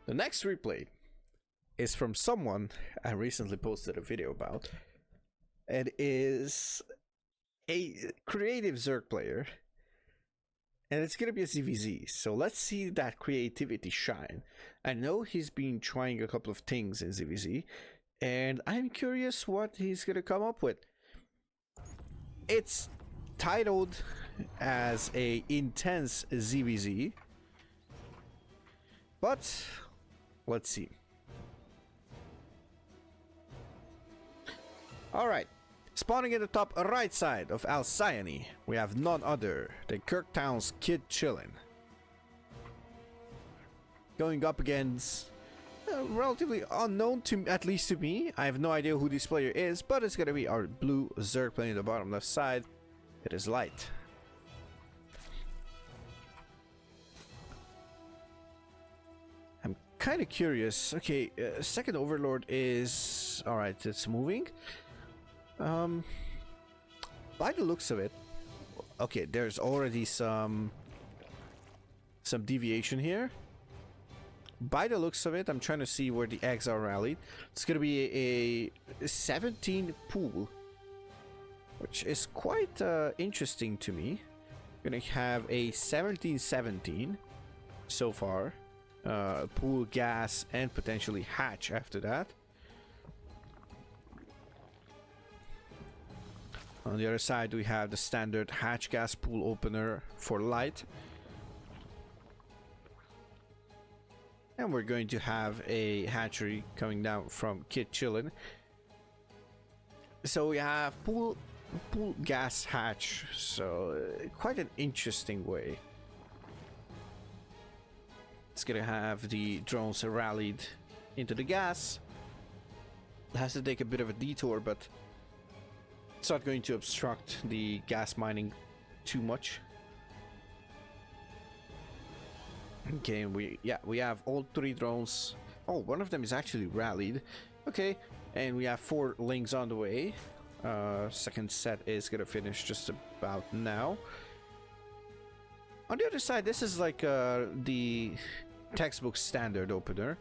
The next replay is from someone I recently posted a video about. It is a creative Zerg player, and it's gonna be a ZvZ. So let's see that creativity shine. I know he's been trying a couple of things in ZvZ, and I'm curious what he's gonna come up with. It's titled as a intense ZvZ, but let's see. Alright, spawning at the top right side of Alcyone, we have none other than Kirktown's KidChillin. Going up against relatively unknown, to at least to me. I have no idea who this player is, but it's gonna be our blue Zerg player in the bottom left side. It is Light. I'm kind of curious. Okay, second Overlord is... Alright, it's moving. By the looks of it... Okay, there's already some deviation here. By the looks of it, I'm trying to see where the eggs are rallied. It's gonna be a 17 pool, which is quite interesting to me. We're gonna have a 17-17 so far. Pool, gas, and potentially hatch after that. On the other side, we have the standard hatch gas pool opener for Light. And we're going to have a hatchery coming down from KidChillin. So we have pool gas hatch. So quite an interesting way. It's gonna have the drones rallied into the gas. It has to take a bit of a detour, but it's not going to obstruct the gas mining too much. Okay, we have all three drones. Oh, one of them is actually rallied. Okay, and we have 4 lings on the way. Second set is gonna finish just about now. On the other side, this is like the textbook standard opener.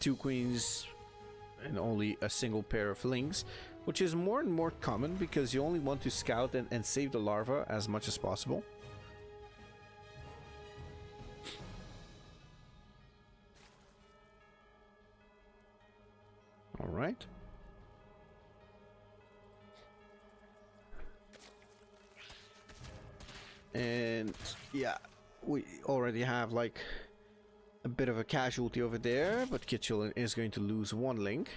2 queens and only a single pair of lings, which is more and more common because you only want to scout and save the larva as much as possible. All right. And yeah, we already have like a bit of a casualty over there, but KidChillin is going to lose 1 link.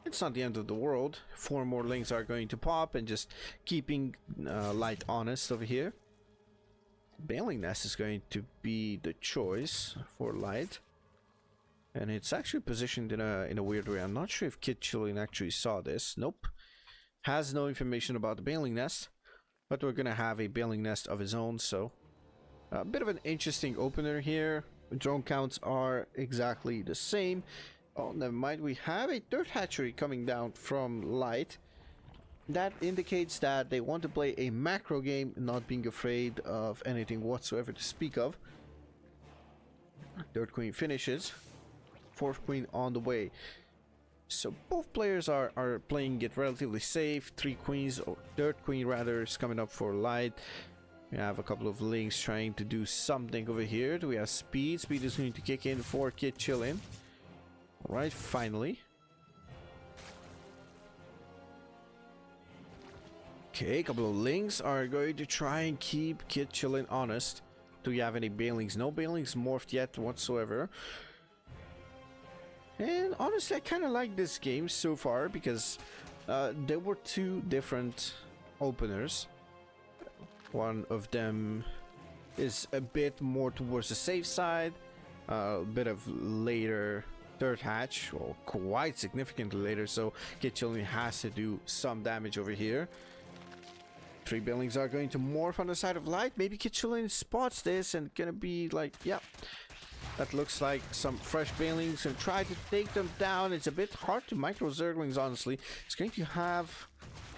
It's not the end of the world. 4 more links are going to pop, and just keeping Light honest over here. Baling Nest is going to be the choice for Light, and it's actually positioned in a weird way. I'm not sure if KidChillin actually saw this. Nope, has no information about the Baling Nest, but we're gonna have a Baling Nest of his own. So a bit of an interesting opener here. Drone counts are exactly the same. Oh, never mind. We have a third hatchery coming down from Light. That indicates that they want to play a macro game, not being afraid of anything whatsoever to speak of. Third queen finishes. Fourth queen on the way. So both players are playing it relatively safe. 3 queens, or third queen rather, is coming up for Light. We have a couple of links trying to do something over here. Do we have speed? Speed is going to kick in for KidChillin. Alright, finally. Okay, a couple of links are going to try and keep KidChillin honest. Do we have any Balings? No Balings morphed yet whatsoever. And honestly, I kind of like this game so far because there were 2 different openers. One of them is a bit more towards the safe side, a bit of later third hatch, or quite significantly later, so KidChillin has to do some damage over here. 3 buildings are going to morph on the side of Light. Maybe KidChillin spots this and gonna be like, yeah, that looks like some fresh Balings, and try to take them down. It's a bit hard to micro Zerglings, honestly. It's going to have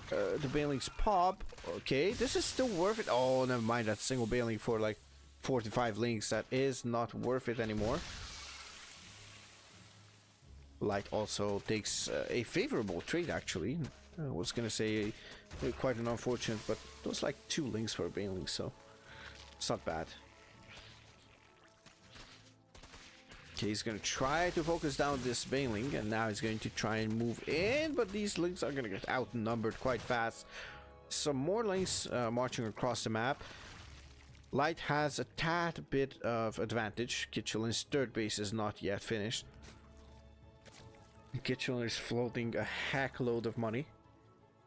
the Balings pop. Okay, this is still worth it. Oh, never mind, that single Baling for like 45 links, that is not worth it anymore. Light also takes a favorable trade, actually. I was gonna say quite an unfortunate, but it was like 2 links for a Baneling, so it's not bad. Okay, he's gonna try to focus down this Baneling, and now he's going to try and move in, but these links are gonna get outnumbered quite fast. Some more links marching across the map. Light has a tad bit of advantage. KidChillin's third base is not yet finished. KidChillin is floating a heck load of money.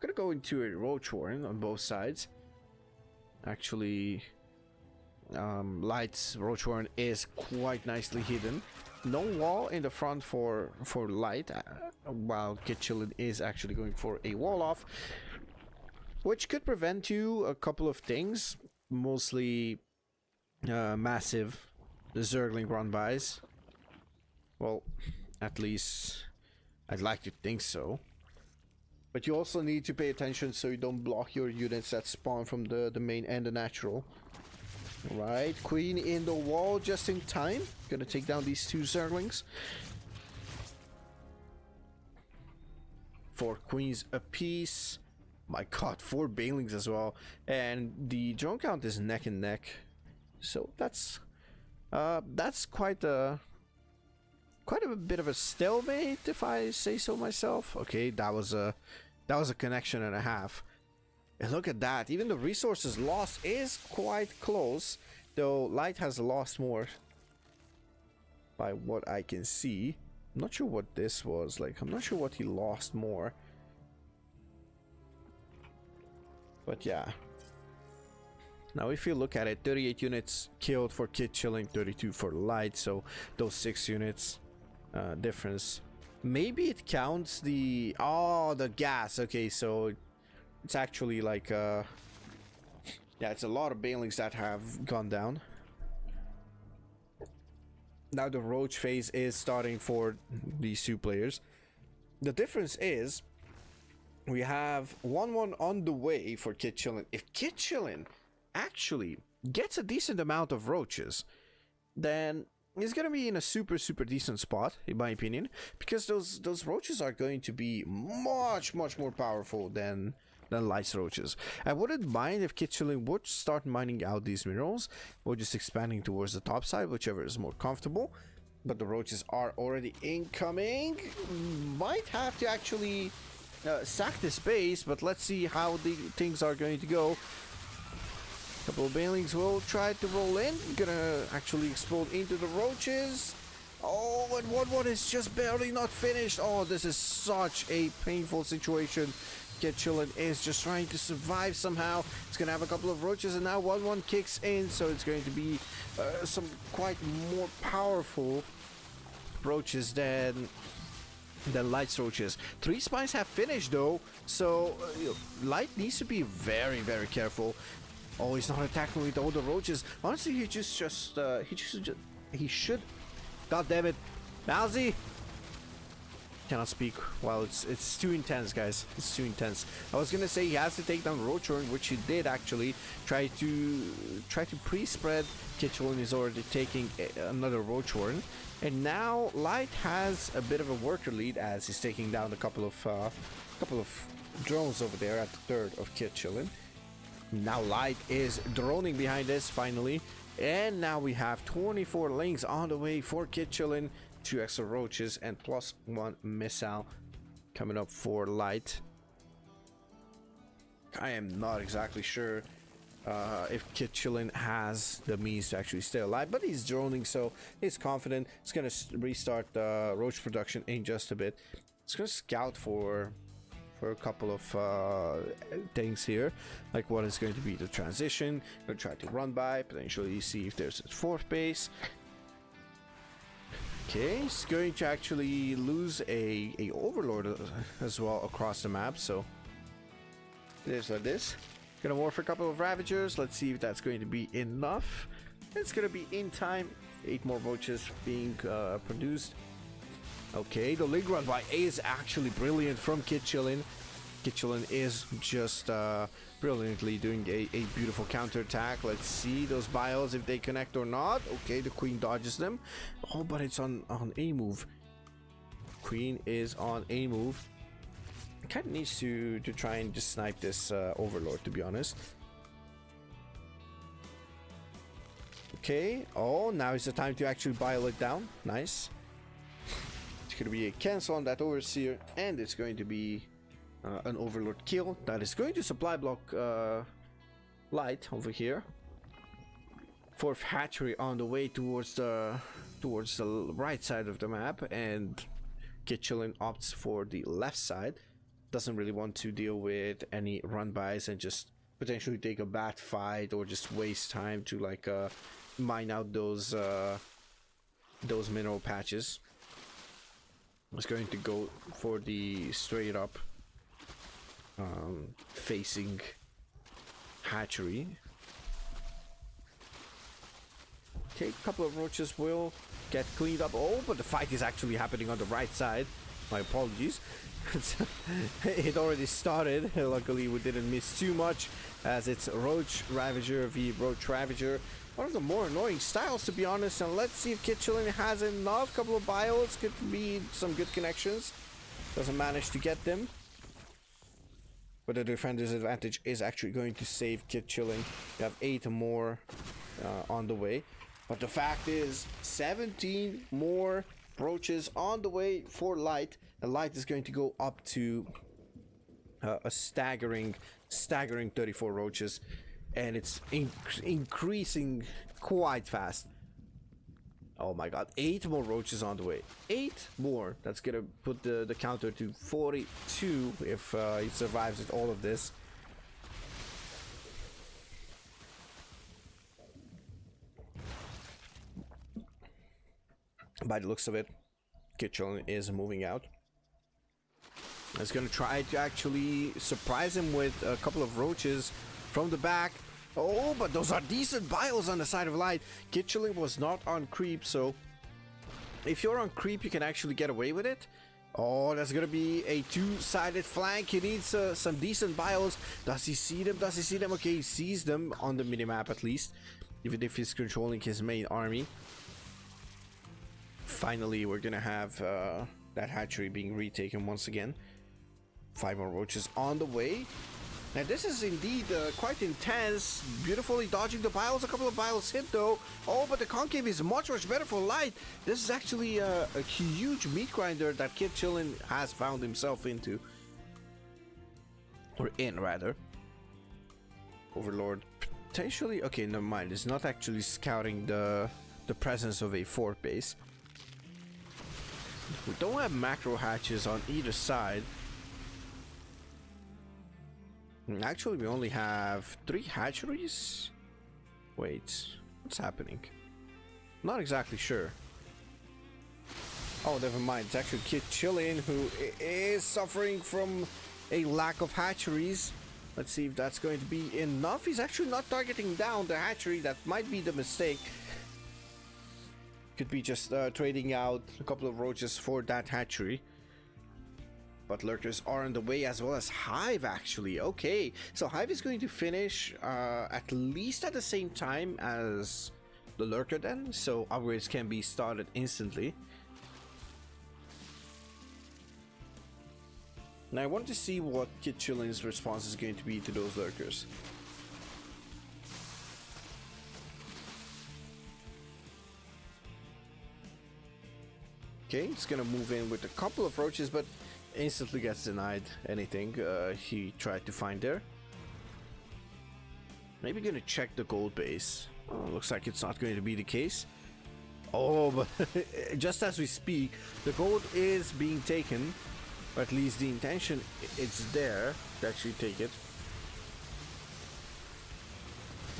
Gonna go into a Roach Warren on both sides. Actually, Light's Roach Warren is quite nicely hidden. No wall in the front for Light, while KidChillin is actually going for a wall off, which could prevent you a couple of things, mostly massive Zergling run-bys. Well, at least I'd like to think so. But you also need to pay attention so you don't block your units that spawn from the main and the natural. Alright, Queen in the wall just in time. Gonna take down these 2 Zerglings. 4 Queens apiece. My god, 4 Banelings as well. And the drone count is neck and neck. So that's quite a bit of a stalemate, if I say so myself. Okay, that was a connection and a half. And look at that, even the resources lost is quite close, though Light has lost more by what I can see. I'm not sure what this was, like, I'm not sure what he lost more. But yeah. Now if you look at it, 38 units killed for KidChillin, 32 for Light, so those 6 units difference. Maybe it counts the gas. Okay, so it's actually like yeah, it's a lot of Banelings that have gone down. Now the Roach phase is starting for these 2 players. The difference is we have 1-1 on the way for KidChillin. If KidChillin actually gets a decent amount of roaches, then he's gonna be in a super decent spot, in my opinion, because those roaches are going to be much more powerful than Light's roaches. I wouldn't mind if KidChillin would start mining out these minerals or just expanding towards the top side, whichever is more comfortable. But the roaches are already incoming. Might have to actually sack this base, but let's see how the things are going to go. Couple of Banelings will try to roll in. Gonna actually explode into the roaches. Oh, and 1-1 is just barely not finished. Oh, this is such a painful situation. KidChillin is just trying to survive somehow. It's gonna have a couple of roaches, and now 1-1 kicks in, so it's going to be some quite more powerful roaches than Light's roaches. 3 spies have finished though, so Light needs to be very careful. Oh, he's not attacking with all the roaches. Honestly, he should. God damn it, Mauzy! Cannot speak. Well, it's too intense, guys. It's too intense. I was gonna say he has to take down Roach Warren, which he did actually. Try to pre-spread. KidChillin is already taking another Roach Warren, and now Light has a bit of a worker lead as he's taking down a couple of drones over there at the third of KidChillin. Now Light is droning behind this finally, and now we have 24 links on the way for KidChillin, 2 extra roaches and +1 missile coming up for Light. I am not exactly sure if KidChillin has the means to actually stay alive, but he's droning, so he's confident. He's gonna restart roach production in just a bit. He's gonna scout for a couple of things here, like what is going to be the transition. Gonna try to run by, potentially see if there's a 4th base. Okay, he's going to actually lose a overlord as well across the map, so there's like this. Gonna morph a couple of ravagers. Let's see if that's going to be enough. It's gonna be in time. 8 more roaches being produced. Okay, the link run by is actually brilliant from KidChillin. KidChillin is just brilliantly doing a beautiful counterattack. Let's see those bios if they connect or not. Okay, the queen dodges them. Oh, but it's on a move. Queen is on a move. Kind of needs to try and just snipe this overlord, to be honest. Okay. Oh, now is the time to actually bio it down. Nice. It's going to be a cancel on that overseer, and it's going to be an overlord kill. That is going to supply block light over here. Fourth hatchery on the way towards the right side of the map, and KidChillin opts for the left side. Doesn't really want to deal with any run bys and just potentially take a bad fight or just waste time to like mine out those mineral patches. Was going to go for the straight up facing hatchery. Okay, a couple of roaches will get cleaned up. Oh, but the fight is actually happening on the right side. My apologies. It already started. Luckily we didn't miss too much, as it's Roach Ravager v Roach Ravager. One of the more annoying styles, to be honest. And let's see if KidChillin has enough. Couple of bios, could be some good connections. Doesn't manage to get them, but the defender's advantage is actually going to save KidChillin. You have 8 more on the way, but the fact is 17 more roaches on the way for light. And light is going to go up to a staggering 34 roaches, and it's increasing quite fast. Oh my god, 8 more roaches on the way. 8 more. That's gonna put the counter to 42 if he survives with all of this. By the looks of it, KidChillin is moving out. It's gonna try to actually surprise him with a couple of roaches from the back. Oh, but those are decent bios on the side of light. KidChillin was not on creep, so if you're on creep, you can actually get away with it. Oh, that's gonna be a two-sided flank. He needs some decent bios. Does he see them? Does he see them? Okay, he sees them on the minimap at least, even if he's controlling his main army. Finally, we're gonna have that hatchery being retaken once again. 5 more roaches on the way. Now this is indeed quite intense. Beautifully dodging the bios. A couple of bios hit though. Oh, but the concave is much better for light. This is actually a huge meat grinder that KidChillin has found himself into. Or in, rather. Overlord potentially... Okay, never mind. It's not actually scouting the presence of a fort base. We don't have macro hatches on either side. Actually, we only have 3 hatcheries. Wait, what's happening? Not exactly sure. Oh, never mind. It's actually KidChillin who is suffering from a lack of hatcheries. Let's see if that's going to be enough. He's actually not targeting down the hatchery. That might be the mistake. Could be just trading out a couple of roaches for that hatchery. But lurkers are on the way, as well as Hive, actually. Okay, so Hive is going to finish at least at the same time as the lurker then, so upgrades can be started instantly. Now I want to see what KidChillin's response is going to be to those lurkers. Okay, it's gonna move in with a couple of roaches, but instantly gets denied anything he tried to find there. Maybe gonna check the gold base. Looks like it's not going to be the case. Oh, but just as we speak, the gold is being taken, or at least the intention it's there to actually take it.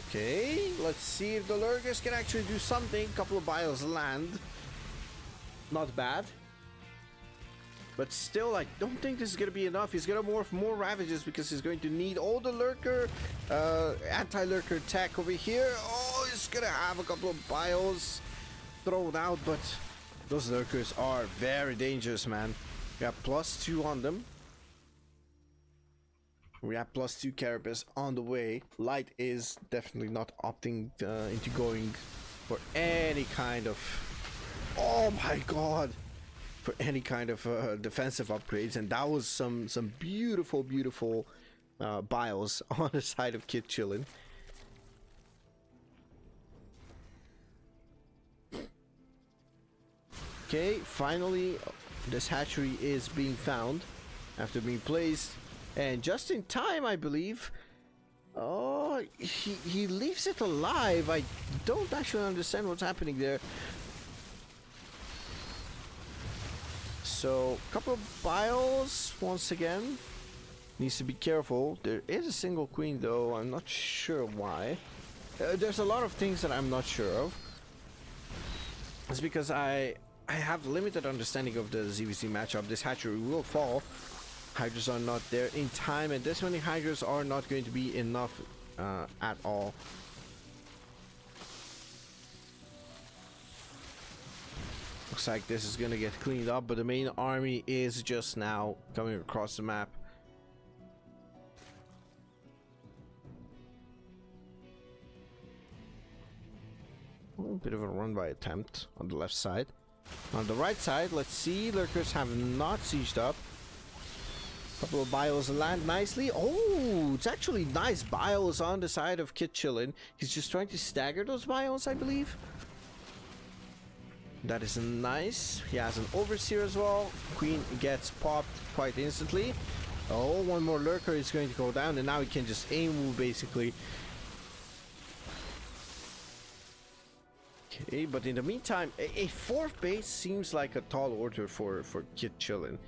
Okay, let's see if the lurkers can actually do something. Couple of bios land. Not bad. But still, I don't think this is going to be enough. He's going to morph more Ravages because he's going to need all the Lurker, anti-Lurker tech over here. Oh, he's going to have a couple of bios thrown out, but those Lurkers are very dangerous, man. We got +2 on them. We have +2 carapace on the way. Light is definitely not opting into going for any kind of... Oh my god! For any kind of defensive upgrades. And that was some beautiful, beautiful bios on the side of KidChillin. Okay, finally this hatchery is being found after being placed, and just in time, I believe. Oh, he leaves it alive. I don't actually understand what's happening there. So, couple of bios once again. Needs to be careful. There is a single queen though. I'm not sure why. There's a lot of things that I'm not sure of. It's because I have limited understanding of the ZvZ matchup. This hatchery will fall. Hydras are not there in time, and this many Hydras are not going to be enough at all. Looks like this is gonna get cleaned up, but the main army is just now coming across the map. A little bit of a run by attempt on the left side. On the right side, let's see, lurkers have not sieged up. Couple of bios land nicely. Oh, it's actually nice bios on the side of KidChillin. He's just trying to stagger those bios, I believe. That is nice. He has an overseer as well. Queen gets popped quite instantly. Oh, one more lurker is going to go down, and now he can just aim move basically. Okay, but in the meantime, a fourth base seems like a tall order for KidChillin.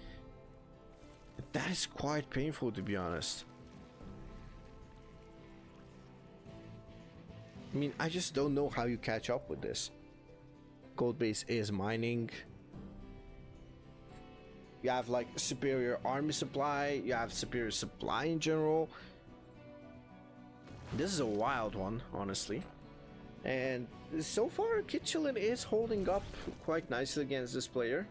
That is quite painful, to be honest. I mean, I just don't know how you catch up with this. Gold base is mining. You have like superior army supply. You have superior supply in general. This is a wild one, honestly. And so far, KidChillin is holding up quite nicely against this player.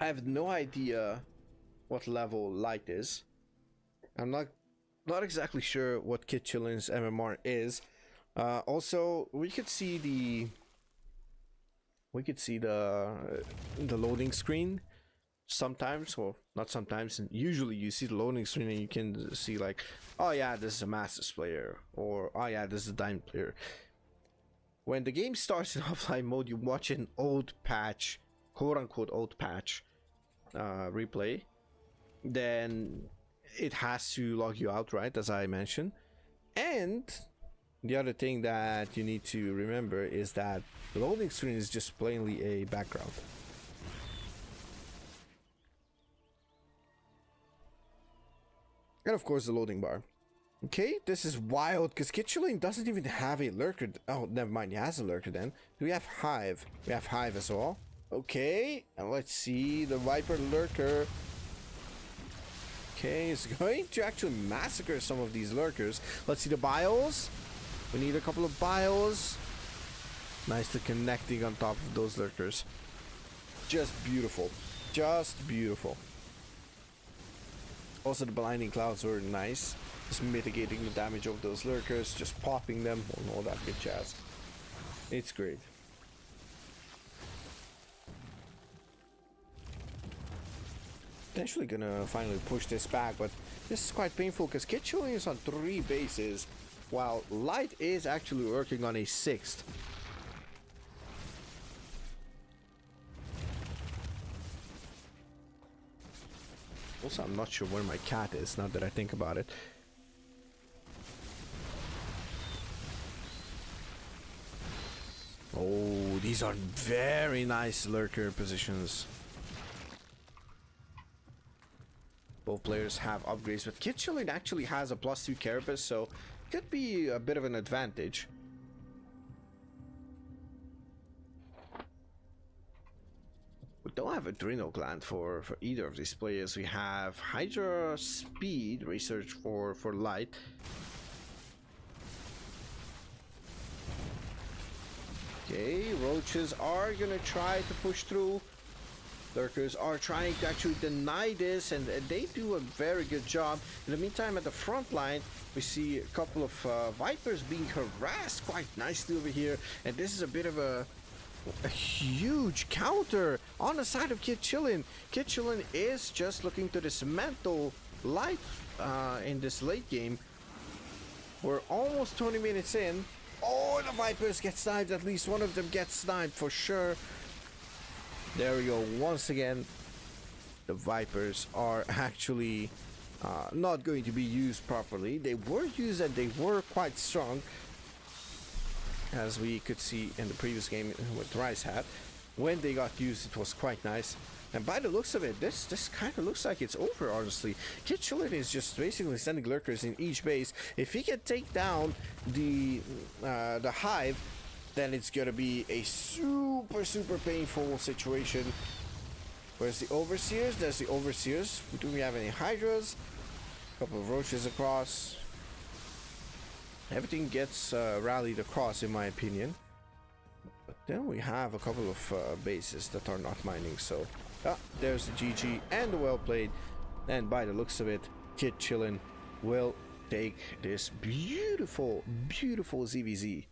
I have no idea what level Light is. I'm not exactly sure what KidChillin's MMR is. Also, we could see the loading screen sometimes, or not sometimes, and usually you see the loading screen and you can see like, oh yeah, this is a Masters player, or oh yeah, this is a Diamond player. When the game starts in offline mode, you watch an old patch, quote unquote old patch replay, then it has to log you out, right, as I mentioned. And the other thing that you need to remember is that the loading screen is just plainly a background. And of course the loading bar. Okay, this is wild because KidChillin doesn't even have a lurker. Oh, never mind, he has a lurker then. We have Hive. We have Hive as well. Okay, and let's see the Viper lurker. Okay, it's going to actually massacre some of these lurkers. Let's see the bios. We need a couple of bios. Nicely connecting on top of those lurkers. Just beautiful. Just beautiful. Also, the blinding clouds were nice. Just mitigating the damage of those lurkers, just popping them, and all that good jazz. It's great. Potentially gonna finally push this back, but this is quite painful because KidChillin is on 3 bases, while Light is actually working on a 6th. Also, I'm not sure where my cat is, now that I think about it. Oh, these are very nice lurker positions. Both players have upgrades, but KidChillin actually has a +2 carapace, so could be a bit of an advantage. We don't have a Adrenal Gland for either of these players. We have Hydra Speed research for Light. Okay, Roaches are gonna try to push through. Lurkers are trying to actually deny this, and they do a very good job. In the meantime, at the front line, we see a couple of Vipers being harassed quite nicely over here, and this is a bit of a huge counter on the side of KidChillin. KidChillin is just looking to dismantle light in this late game. We're almost 20 minutes in. Oh, the Vipers get sniped. At least one of them gets sniped for sure. There we go. Once again, the Vipers are actually not going to be used properly. They were used and they were quite strong, as we could see in the previous game with Rice Hat. When they got used, it was quite nice. And by the looks of it, this kind of looks like it's over, honestly. KidChillin is just basically sending lurkers in each base. If he can take down the hive, then it's gonna be a super painful situation. Where's the overseers? There's the overseers. Do we have any hydras? A couple of roaches across. Everything gets rallied across, in my opinion. But then we have a couple of bases that are not mining, so... there's the GG and the well played. And by the looks of it, KidChillin will take this beautiful ZvZ.